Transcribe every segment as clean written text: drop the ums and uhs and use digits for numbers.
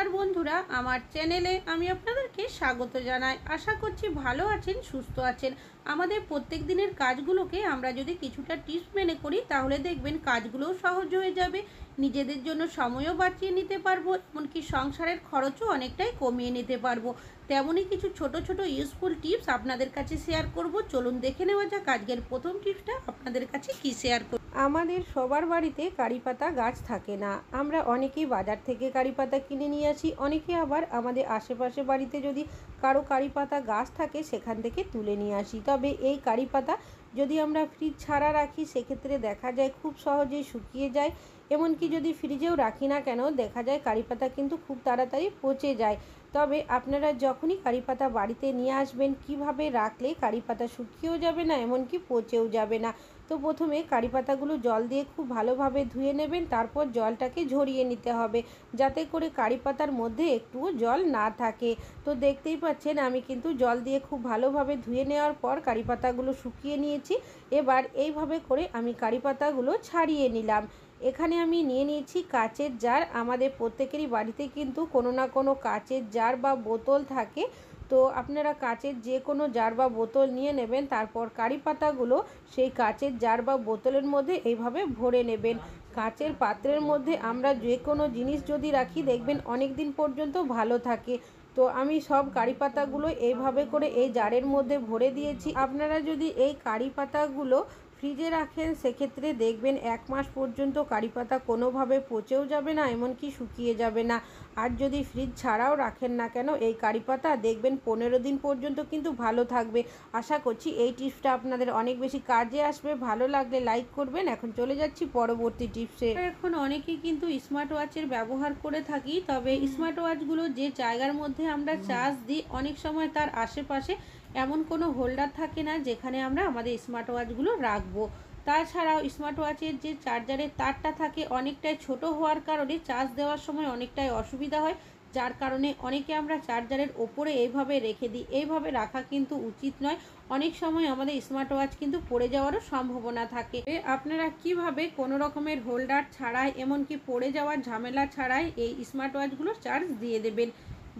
नमस्कार बंधुरा आमार चैनेले आमी आपनादेरके स्वागत जानाई। आशा करछि भालो आछेन सुस्थ आछेन। आमादेर प्रत्येक दिनेर काजगुलोके आमरा जोदि किछुटा टिप्स मेने करी ताहले देखबेन काजगुलोও सहज हये जाबे, निजेदेर जोन्नो समयও बाँचिয়ে निते पारबो, एमनकि संसारेर खरचও अनेकटाई कमिয়ে निते पारबो। तेमोनी किछु छोटो छोटो इउजफुल टिप्स आपनादेर काछे शेयार करब। चलुन देखे नेওয়া যাক आजकेर प्रथम टिप्सटा आपनादेर काछे कि शेयार करब। आमादेर सबार बाड़ीते कारि पाता गाछ थाके ना, आमरा अनेकेई बाजार थेके कारि पाता किने निये आसि, अनेके आबार आमादेर आशेपाशे बाड़ीते जोदि कारो कारि पाता गाछ थाके सेखान थेके तुले निये आसि। तबे एई कारि पाता जोदि आमरा फ्रिज छाड़ा राखी सेक्षेत्रे देखा जाय खूब सहजेई शुकिये जाय, एमनकि जोदि फ्रिजेও राखी ना केन देखा जाय कारि पाता किन्तु खूब ताड़ाताड़ि पचे जाय। तबे आपनारा जखोनी कारि पाता बाड़ीते निये आसबेन किभाबे राखले कारि पाता शुकिয়েও যাবে না एमनकि पचেও যাবে না। तो प्रथमे कारि पातागुलो जल दिए खूब भालोभाबे धुए नेबेन, तारपर जलटाके झरिए निते होबे जाते करे कारि पातार मध्य एकटुओ जल ना थाके। तो देखतेई पाच्छेन आमी किन्तु जल दिए खूब भालोभाबे धुए नेওয়ার पर कारि पातागुलो शुकिয়ে निয়েছি। एबार এইভাবে করে আমি कारि पातागुलो ছাড়িয়ে নিলাম। এখানে আমি নিয়ে নিয়েছি কাচের জার। আমাদের প্রত্যেকেরই বাড়িতে কিন্তু কোনো না কোনো কাচের জার বা বোতল থাকে। তো আপনারা কাচের যে কোনো জার বা বোতল নিয়ে নেবেন, তারপর কারি পাতাগুলো সেই কাচের জার বা বোতলের মধ্যে এইভাবে ভরে নেবেন। কাচের পাত্রের মধ্যে আমরা যে কোনো জিনিস যদি রাখি দেখবেন অনেক দিন পর্যন্ত ভালো থাকে। তো আমি সব কারি পাতাগুলো এইভাবে করে এই জারের মধ্যে ভরে দিয়েছি। আপনারা যদি এই কারি পাতাগুলো ফ্রিজে রাখেন সেক্ষেত্রে দেখবেন 1 মাস পর্যন্ত কারি পাতা কোনোভাবে পচেও যাবে না, এমনকি শুকিয়ে যাবে না। আর যদি ফ্রিজ ছাড়াও রাখেন না কেন এই কারি পাতা দেখবেন 15 দিন পর্যন্ত কিন্তু ভালো থাকবে। আশা করছি এই টিপসটা আপনাদের অনেক বেশি কাজে আসবে। ভালো লাগলে লাইক করবেন। এখন চলে যাচ্ছি পরবর্তী টিপসে। এখন অনেকেই কিন্তু স্মার্ট ওয়াচের ব্যবহার করে থাকি, তবে স্মার্ট ওয়াচগুলো যে জায়গার মধ্যে আমরা চার্জ দিই অনেক সময় তার আশেপাশে এমন কোনো হোল্ডার থাকে না যেখানে আমরা আমাদের স্মার্ট ওয়াচগুলো রাখবো। তাছাড়াও স্মার্ট ওয়াচের যে চার্জারের তারটা থাকে অনেকটাই ছোট হওয়ার কারণে চার্জ দেওয়ার সময় অনেকটাই অসুবিধা হয়, যার কারণে অনেকে আমরা চার্জারের ওপরে এইভাবে রেখে দিই। এইভাবে রাখা কিন্তু উচিত নয়। অনেক সময় আমাদের স্মার্ট ওয়াচ কিন্তু পড়ে যাওয়ারও সম্ভাবনা থাকে। আপনারা কিভাবে কোনো রকমের হোল্ডার ছাড়াই এমনকি পড়ে যাওয়ার ঝামেলা ছাড়াই এই স্মার্ট ওয়াচগুলো চার্জ দিয়ে দেবেন।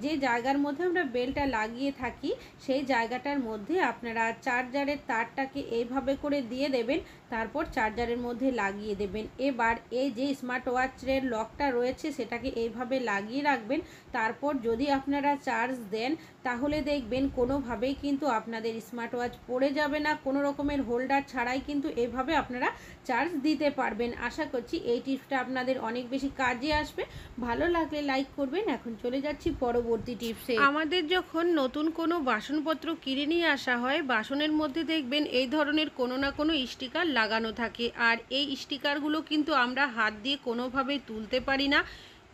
যে জায়গার মধ্যে আমরা বেলটা লাগিয়ে থাকি সেই জায়গাটার মধ্যে আপনারা চার্জারের তারটাকে এইভাবে করে দিয়ে দেবেন, তারপর চার্জারের মধ্যে লাগিয়ে দেবেন। এবার এই যে স্মার্ট ওয়াচের লকটা রয়েছে সেটাকে এইভাবে লাগিয়ে রাখবেন। তারপর যদি আপনারা চার্জ দেন তাহলে দেখবেন কোনোভাবেই কিন্তু আপনাদের স্মার্ট ওয়াচ পড়ে যাবে না। কোনো রকমের হোল্ডার ছাড়াই কিন্তু এইভাবে আপনারা চার্জ দিতে পারবেন। আশা করছি এই টিপসটা আপনাদের অনেক বেশি কাজে আসবে। ভালো লাগলে লাইক করবেন। এখন চলে যাচ্ছি পরবর্তী টিপসে। আমাদের যখন নতুন কোনো বাসনপত্র কিনে নিয়ে আসা হয়, বাসনের মধ্যে দেখবেন এই ধরনের কোনো না কোনো স্টিকার লাগানো থাকে, আর এই স্টিকারগুলো কিন্তু আমরা হাত দিয়ে কোনোভাবেই তুলতে পারি না।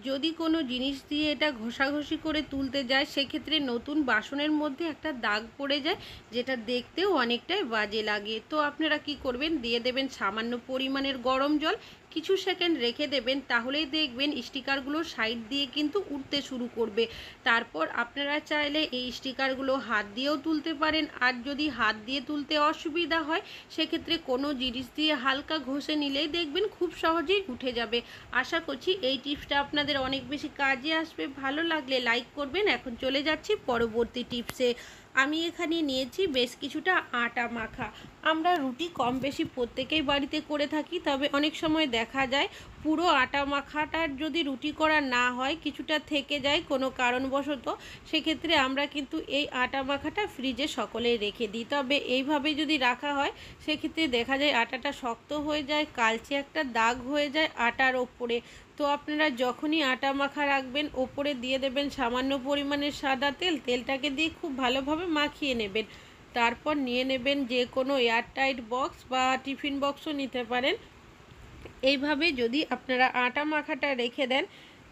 যদি কোনো জিনিস দিয়ে এটা ঘষাঘষি করে তুলতে যায় সেক্ষেত্রে নতুন বাসনের মধ্যে একটা দাগ পড়ে যায়, যেটা দেখতেও অনেকটাই বাজে লাগে। তো আপনারা কি করবেন, দিয়ে দেবেন সামান্য পরিমাণের গরম জল, কিছু সেকেন্ড রেখে দেবেন, তাহলেই দেখবেন স্টিকারগুলো সাইড দিয়ে কিন্তু উঠতে শুরু করবে। তারপর আপনারা চাইলে এই স্টিকারগুলো হাত দিয়েও তুলতে পারেন, আর যদি হাত দিয়ে তুলতে অসুবিধা হয় সেক্ষেত্রে কোনো জিনিস দিয়ে হালকা ঘষে নিলেই দেখবেন খুব সহজেই উঠে যাবে। আশা করছি এই টিপসটা আপনাদের অনেক বেশি কাজে আসবে। ভালো লাগলে লাইক করবেন। এখন চলে যাচ্ছি পরবর্তী টিপসে। আমি এখানে নিয়েছি বেশ কিছুটা আটা মাখা। আমরা রুটি কম বেশি প্রত্যেকেই বাড়িতে করে থাকি, তবে অনেক সময় দেখা যায় পুরো আটা মাখাটার যদি রুটি করা না হয় কিছুটা থেকে যায় কোনো কারণবশত, সেক্ষেত্রে আমরা কিন্তু এই আটা মাখাটা ফ্রিজে সকলেই রেখে দিই। তবে এইভাবে যদি রাখা হয় সেক্ষেত্রে দেখা যায় আটাটা শক্ত হয়ে যায়, কালচে একটা দাগ হয়ে যায় আটার ওপরে। তো আপনারা যখনই আটা মাখা রাখবেন ওপরে দিয়ে দেবেন সামান্য পরিমাণের সাদা তেল, তেলটাকে দিয়ে খুব ভালোভাবে মাখিয়ে নেবেন। তারপর নিয়ে নেবেন যে কোনো এয়ারটাইট বক্স বা টিফিন বক্সও নিতে পারেন। এইভাবে যদি আপনারা আটা মাখাটা রেখে দেন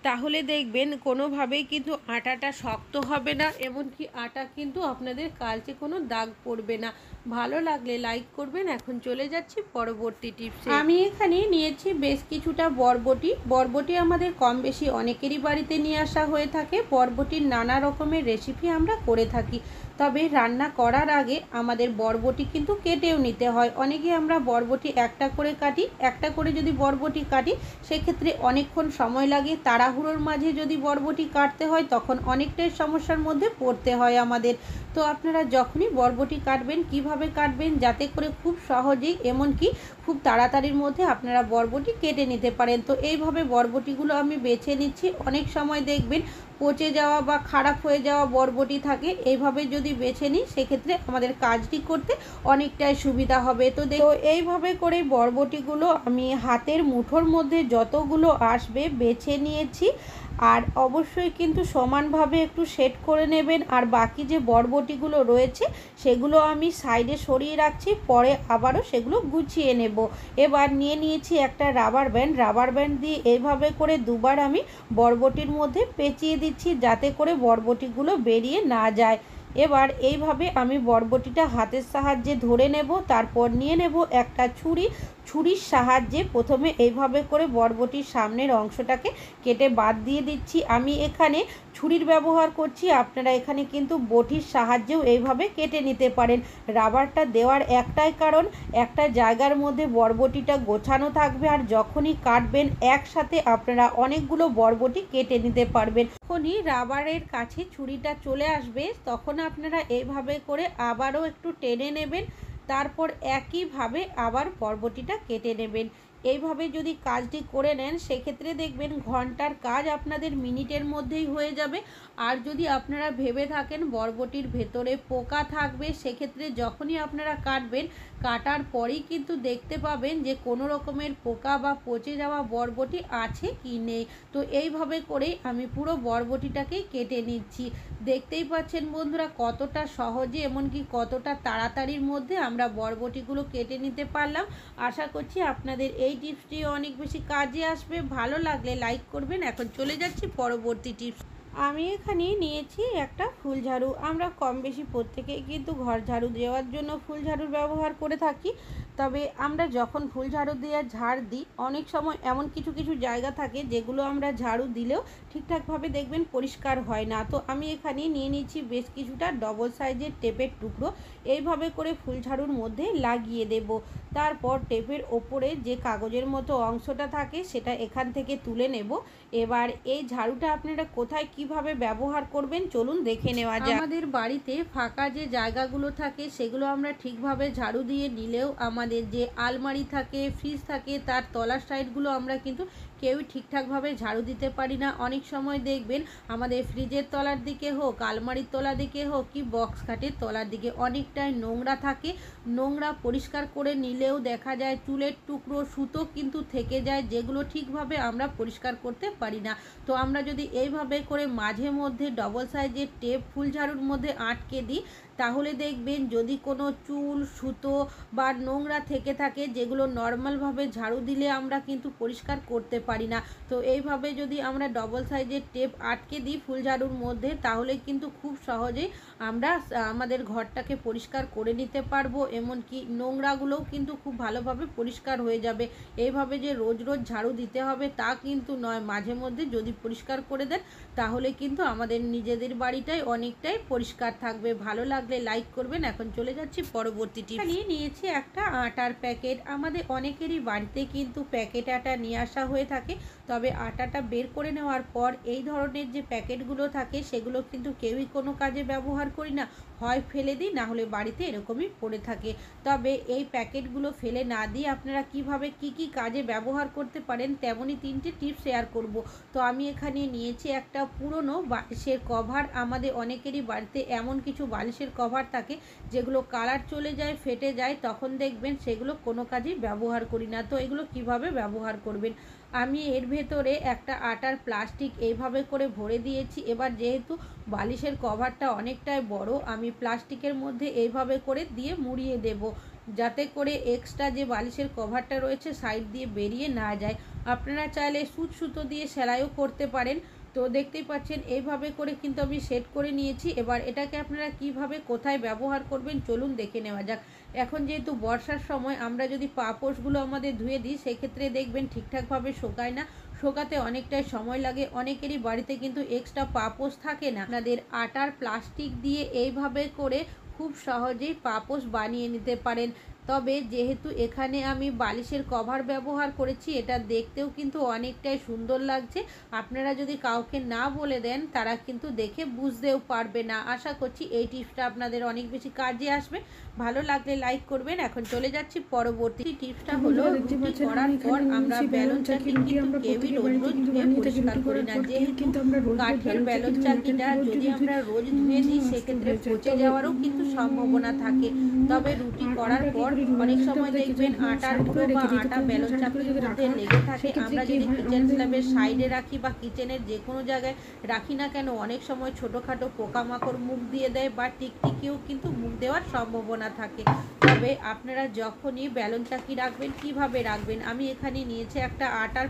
তাহলে দেখবেন কোনোভাবেই কিন্তু আটাটা শক্ত হবে না, এমনকি আটা কিন্তু আপনাদের কালচে কোনো দাগ পড়বে না। ভালো লাগলে লাইক করবেন। এখন চলে যাচ্ছি পরবর্তী টিপসে। আমি এখানে নিয়েছি বেশ কিছুটা বরবটি। বরবটি আমাদের কম বেশি অনেকেরই বাড়িতে নিয়ে আসা হয়ে থাকে। বরবটির নানা রকমের রেসিপি আমরা করে থাকি, তবে রান্না করার আগে আমাদের বরবটি কিন্তু কেটেও নিতে হয়। অনেকে আমরা বরবটি একটা করে কাটি, একটা করে যদি বরবটি কাটি সেক্ষেত্রে অনেকক্ষণ সময় লাগে, তাড়াহুড়ো তাড়াহুড়োর মাঝে যদি বরবটি কাটতে হয় তখন অনেকটাই সমস্যার মধ্যে পড়তে হয় আমাদের। তো আপনারা যখনই বরবটি কাটবেন কিভাবে কাটবেন যাতে করে খুব সহজেই এমনকি খুব তাড়াতাড়ির মধ্যে আপনারা বরবটি কেটে নিতে পারেন। তো এইভাবে বরবটিগুলো আমি বেছে নিচ্ছি। অনেক সময় দেখবেন পচে যাওয়া বা খারাপ হয়ে যাওয়া বরবটি থাকে, এইভাবে যদি বেছে নিই সেক্ষেত্রে আমাদের কাজটি করতে অনেকটাই সুবিধা হবে। তো এইভাবে করে বরবটিগুলো আমি হাতের মুঠোর মধ্যে যতগুলো আসবে বেছে নিয়েছি। আর অবশ্যই কিন্তু সমানভাবে একটু সেট করে নেবেন। আর বাকি যে বরবটিগুলো রয়েছে সেগুলো আমি সাইডে সরিয়ে রাখছি, পরে আবারও সেগুলো গুছিয়ে নেব। এবার নিয়ে নিয়েছি একটা রাবার ব্যান্ড দিয়ে এইভাবে করে দুবার আমি বরবটির মধ্যে পেঁচিয়ে দিচ্ছি যাতে করে বরবটিগুলো বেরিয়ে না যায়। এবার এইভাবে আমি বরবটিটা হাতের সাহায্যে ধরে নেব, তারপর নিয়ে নেব একটা ছুরির সাহায্যে প্রথমে এইভাবে করে বরবটির সামনের অংশটাকে কেটে বাদ দিয়ে দিচ্ছি। আমি এখানে ছুরির ব্যবহার করছি, আপনারা এখানে কিন্তু বটির সাহায্যেও এইভাবে কেটে নিতে পারেন। রাবারটা দেওয়ার একটাই কারণ, একটা জায়গার মধ্যে বরবটিটা গোছানো থাকবে আর যখনই কাটবেন একসাথে আপনারা অনেকগুলো বরবটি কেটে নিতে পারবেন। যখনই রাবারের কাছে ছুরিটা চলে আসবে তখন আপনারা এইভাবে করে আবারও একটু টেনে নেবেন, তারপর একইভাবে আবার বরবটিটা কেটে নেবেন। এইভাবে যদি কাজটি করে নেন সেক্ষেত্রে দেখবেন ঘন্টার কাজ আপনাদের মিনিটের মধ্যেই হয়ে যাবে। আর যদি আপনারা ভেবে থাকেন বরবটির ভেতরে পোকা থাকবে সেক্ষেত্রে যখনই আপনারা কাটবেন কাটার পরেই কিন্তু দেখতে পাবেন যে কোনো রকমের পোকা বা পচে যাওয়া বরবটি আছে কি নেই। তো এইভাবে করেই আমি পুরো বরবটিটাকেই কেটে নিচ্ছি। দেখতেই পাচ্ছেন বন্ধুরা কতটা সহজে এমনকি কতটা তাড়াতাড়ির মধ্যে আমরা বরবটিগুলো কেটে নিতে পারলাম। আশা করছি আপনাদের এই টিপসটি অনেক বেশি কাজে আসবে। ভালো লাগলে লাইক করবেন। এখন চলে যাচ্ছি পরবর্তী টিপস। আমি এখানে নিয়েছি একটা ফুল ঝাড়ু। আমরা কম বেশি প্রত্যেকেই কিন্তু ঘর ঝাড়ু দেওয়ার জন্য ফুল ঝাড়ুর ব্যবহার করে থাকি। তবে আমরা যখন ফুল ঝাড়ু দিয়ে ঝাড় দিই অনেক সময় এমন কিছু কিছু জায়গা থাকে যেগুলো আমরা ঝাড়ু দিলেও ঠিকঠাকভাবে দেখবেন পরিষ্কার হয় না। তো আমি এখানে নিয়ে নিচ্ছি বেশ কিছুটা ডবল সাইজের টেপের টুকরো, এইভাবে করে ফুল ঝাড়ুর মধ্যে লাগিয়ে দেব। তারপর টেপের ওপরে যে কাগজের মতো অংশটা থাকে সেটা এখান থেকে তুলে নেব। এবার এই ঝাড়ুটা আপনারা কোথায় কিভাবে ব্যবহার করবেন চলুন দেখে নেওয়া যাক। আমাদের বাড়িতে ফাঁকা যে জায়গাগুলো থাকে সেগুলো আমরা ঠিকভাবে ঝাড়ু দিয়ে নিলেও আমাদের যে আলমারি থাকে, ফ্রিজ থাকে, তার তলার সাইডগুলো আমরা কিন্তু কেউই ঠিকঠাকভাবে ঝাড়ু দিতে পারি না। অনেক সময় দেখবেন আমাদের ফ্রিজের তলার দিকে হোক, আলমারির তলার দিকে হোক কি বক্স খাটের তলার দিকে অনেকটাই নোংরা থাকে। নোংরা পরিষ্কার করে নিলেও দেখা যায় চুলের টুকরো, সুতো কিন্তু থেকে যায় যেগুলো ঠিকভাবে আমরা পরিষ্কার করতে পারি না। তো আমরা যদি এইভাবে করে মাঝে মধ্যে ডবল সাইজের টেপ ফুল ঝাড়ুর মধ্যে আটকে দিই তাহলে দেখবেন যদি কোনো চুল, সুতো বা নোংরা থেকে থাকে যেগুলো নর্মালভাবে ঝাড়ু দিলে আমরা কিন্তু পরিষ্কার করতে পারি না, তো এইভাবে যদি আমরা ডবল সাইজের টেপ আটকে দিই ফুল ঝাড়ুর মধ্যে তাহলে কিন্তু খুব সহজেই আমরা আমাদের ঘরটাকে পরিষ্কার করে নিতে পারবো। এমনকি নোংরাগুলোও কিন্তু খুব ভালোভাবে পরিষ্কার হয়ে যাবে। এইভাবে যে রোজ রোজ ঝাড়ু দিতে হবে তা কিন্তু নয়, মাঝে মধ্যে যদি পরিষ্কার করে দেন তাহলে কিন্তু আমাদের নিজেদের বাড়িটাই অনেকটাই পরিষ্কার থাকবে। ভালো লাগলে লাইক করবেন। এখন চলে যাচ্ছি পরবর্তী টিপস। নিয়েছি একটা আটার প্যাকেট। আমাদের অনেকেরই বাড়িতে কিন্তু প্যাকেট আটা নিয়ে আসা হয়ে থাকে, তবে আটাটা বের করে নেওয়ার পর এই ধরনের যে প্যাকেটগুলো থাকে সেগুলো কিন্তু কেউই কোনো কাজে ব্যবহার করি না, হয় ফেলে দিই না হলে বাড়িতে এরকমই পড়ে থাকে। তবে এই প্যাকেটগুলো ফেলে না দিয়ে আপনারা কিভাবে কি কাজে ব্যবহার করতে পারেন তেমনই 3টে টিপস শেয়ার করব। তো আমি এখানে নিয়েছি একটা পুরনো বালিশের কভার। আমাদের অনেকেরই বাড়িতে এমন কিছু বালিশের কভার থাকে যেগুলো কালার চলে যায়, ফেটে যায়, তখন দেখবেন সেগুলো কোনো কাজেই ব্যবহার করি না। তো এগুলো কিভাবে ব্যবহার করবেন, আমি এর ভেতরে একটা আটার প্লাস্টিক এইভাবে করে ভরে দিয়েছি। এবার যেহেতু বালিশের কভারটা অনেকটাই বড় আমি প্লাস্টিকের মধ্যে এইভাবে করে দিয়ে মুড়িয়ে দেব যাতে করে এক্সট্রা যে বালিশের কভারটা রয়েছে সাইড দিয়ে বেরিয়ে না যায়। আপনারা চাইলে সুতো দিয়ে সেলাইও করতে পারেন। তো দেখতেই পাচ্ছেন এইভাবে করে কিন্তু আমি সেট করে নিয়েছি। এবার এটাকে আপনারা কিভাবে কোথায় ব্যবহার করবেন চলুন দেখে নেওয়া যাক। এখন যেহেতু বর্ষার সময় আমরা যদি পাপোশগুলো আমাদের ধুয়ে দিই সেক্ষেত্রে দেখবেন ঠিকঠাকভাবে শোকায় না, শোকাতে অনেকটাই সময় লাগে। অনেকেরই বাড়িতে কিন্তু এক্সট্রা পাপোশ থাকে না। আপনাদের আটার প্লাস্টিক দিয়ে এইভাবে করে খুব সহজেই পাপোশ বানিয়ে নিতে পারেন। তবে যেহেতু এখানে আমি বালিশের কভার ব্যবহার করেছি, এটা দেখতেও কিন্তু অনেকটাই সুন্দর লাগছে। আপনারা যদি কাউকে না বলে দেন তারা কিন্তু দেখে বুঝতেও পারবে না। আশা করছি এই টিপসটা আপনাদের অনেক বেশি কাজে আসবে। ভালো লাগলে লাইক করবেন। এখন চলে যাচ্ছি পরবর্তী টিপসটা হলো, রুটি করার পর আমরা বেলন চাকি কিন্তু কেউই রোজ রোজ ধুয়ে পরিষ্কার করি না। যেহেতু কাঠের বেলন চাকিটা যদি আমরা রোজ ধুয়ে দিই সেক্ষেত্রে পচে যাওয়ারও কিন্তু সম্ভাবনা থাকে। তবে রুটি করার পর অনেক সময় দেখবেন আটার গুঁড়ো বা আটা বেলন চাকির মধ্যে লেগে থাকে। আমরা যদি কিচেন স্ল্যাবের সাইডে রাখি বা কিচেনের যে কোনো জায়গায় রাখি না কেন, অনেক সময় ছোটোখাটো পোকামাকড় মুখ দিয়ে দেয় বা টিকটিকিও কিন্তু মুখ দেওয়ার সম্ভাবনা থাকে। তবে আপনারা যখনই বেলন চাকি রাখবেন, কিভাবে রাখবেন, আমি এখানে নিয়েছি একটা আটার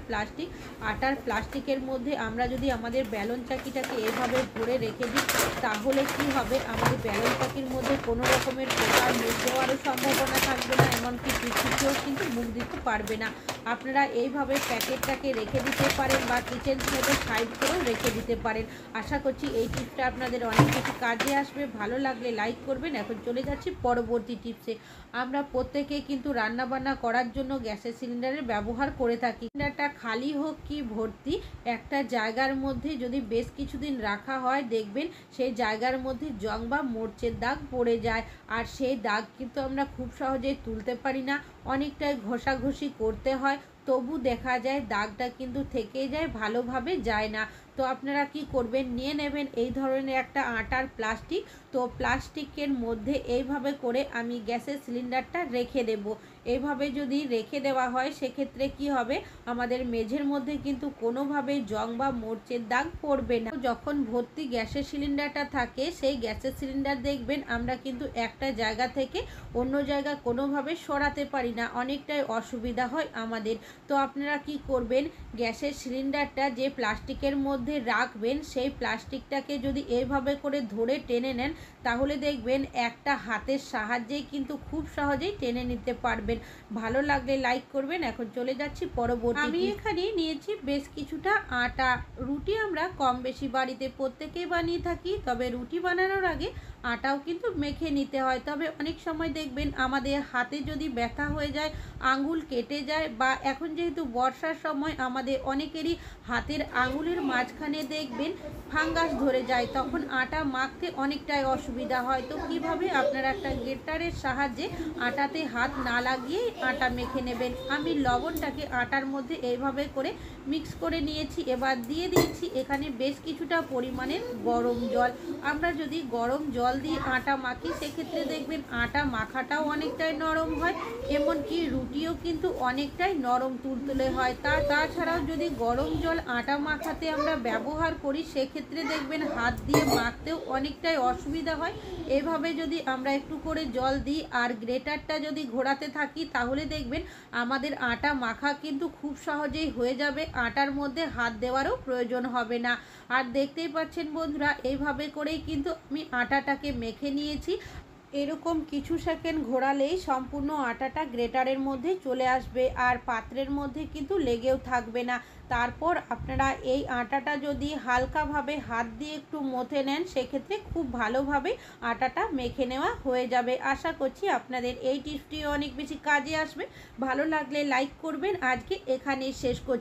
প্লাস্টিকের মধ্যে আমরা যদি আমাদের বেলন চাকিটাকে এভাবে ভরে রেখে দিই তাহলে কি হবে, আমাদের বেলন চাকির মধ্যে কোনো রকমের পোকার মুখ দেওয়ারও সম্ভাবনা থাকবে না, এমনকি টিকটিকিও কিন্তু মুখ দিতে পারবে না। আপনারা এইভাবে প্যাকেটটাকে রেখে দিতে পারেন বা কিচেন স্ল্যাবের সাইড করেও রেখে দিতে পারেন। আশা করছি এই টিপসটা আপনাদের অনেক বেশি কাজে আসবে। ভালো লাগলে লাইক করবেন। এখন চলে যাচ্ছি পরবর্তী টিপসে। আমরা প্রত্যেকে কিন্তু রান্নাবান্না করার জন্য গ্যাসের সিলিন্ডারের ব্যবহার করে থাকি। সিলিন্ডারটা খালি হোক কি ভর্তি, একটা জায়গার মধ্যে যদি বেশ কিছুদিন রাখা হয় দেখবেন সেই জায়গার মধ্যে জং বা মরচের দাগ পড়ে যায়। আর সেই দাগ কিন্তু আমরা খুব সহজেই তুলতে পারি না, অনেকটাই ঘষাঘষি করতে হয়, তবু দেখা যায় দাগটা কিন্তু থেকেই যায়, ভালোভাবে যায় না। তো আপনারা কি করবেন, নিয়ে নেবেন এই ধরনের একটা আটার প্লাস্টিক। তো প্লাস্টিকের মধ্যে এইভাবে করে আমি গ্যাসের সিলিন্ডারটা রেখে দেব। এইভাবে যদি রেখে দেওয়া হয় সেক্ষেত্রে কি হবে, আমাদের মেঝের মধ্যে কিন্তু কোনোভাবে জং বা মরচের দাগ পড়বে না। যখন ভর্তি গ্যাসের সিলিন্ডারটা থাকে সেই গ্যাসের সিলিন্ডার দেখবেন আমরা কিন্তু একটা জায়গা থেকে অন্য জায়গা কোনোভাবে সরাতে পারি না, অনেকটাই অসুবিধা হয় আমাদের। তো আপনারা কি করবেন, গ্যাসের সিলিন্ডারটা যে প্লাস্টিকের মধ্যে রাখবেন সেই প্লাস্টিকটাকে যদি এইভাবে করে ধরে টেনে নেন তাহলে দেখবেন একটা হাতের সাহায্যেই কিন্তু খুব সহজেই টেনে নিতে পারবেন। ভালো লাগলে লাইক করবেন। এখন চলে যাচ্ছি পরবর্তী। আমি এখানে নিয়েছি বেশ কিছুটা আটা। রুটি আমরা কম বেশি বাড়িতে প্রত্যেকেই বানিয়ে থাকি, তবে রুটি বানানোর আগে আটাও কিন্তু মেখে নিতে হয়। তবে অনেক সময় দেখবেন আমাদের হাতে যদি ব্যথা হয়ে যায়, আঙুল কেটে যায়, বা এখন যেহেতু বর্ষার সময় আমাদের অনেকেরই হাতের আঙুলের মাঝখানে দেখবেন ফাঙ্গাস ধরে যায়, তখন আটা মাখতে অনেকটাই অসুবিধা হয়। তো কিভাবে আপনারা একটা গ্রেটারের সাহায্যে আটাতে হাত না লাগিয়ে আটা মেখে নেবেন। আমি লবণটাকে আটার মধ্যে এইভাবে করে মিক্স করে নিয়েছি। এবার দিয়ে দিয়েছি এখানে বেশ কিছুটা পরিমাণের গরম জল। আমরা যদি গরম জল দিয়ে আটা মাখি সেক্ষেত্রে দেখবেন আটা মাখাটাও অনেকটাই নরম হয়, এমনকি রুটিও কিন্তু অনেকটাই নরম তুলতুলে হয়। তাছাড়াও যদি গরম জল আটা মাখাতে আমরা ব্যবহার করি সেক্ষেত্রে দেখবেন হাত দিয়ে মাখতেও অনেকটাই অসুবিধা হয়। এভাবে যদি আমরা একটু করে জল দিই আর গ্রেটারটা যদি ঘোরাতে থাকি তাহলে দেখবেন আমাদের আটা মাখা কিন্তু খুব সহজেই হয়ে যাবে, আটার মধ্যে হাত দেওয়ারও প্রয়োজন হবে না। আর দেখতেই পাচ্ছেন বন্ধুরা, এইভাবে করেই কিন্তু আমি আটাটাকে মেখে নিয়েছি। এরকম কিছু সেকেন্ড ঘোরালেই সম্পূর্ণ আটাটা গ্রেটারের মধ্যে চলে আসবে আর পাত্রের মধ্যে কিন্তু লেগেও থাকবে না। তারপর আপনারা এই আটাটা যদি হালকাভাবে হাত দিয়ে একটু মথে নেন সেক্ষেত্রে খুব ভালোভাবে আটাটা মেখে নেওয়া হয়ে যাবে। আশা করছি আপনাদের এই টিপসটি অনেক বেশি কাজে আসবে। ভালো লাগলে লাইক করবেন। আজকে এখানেই শেষ করছি।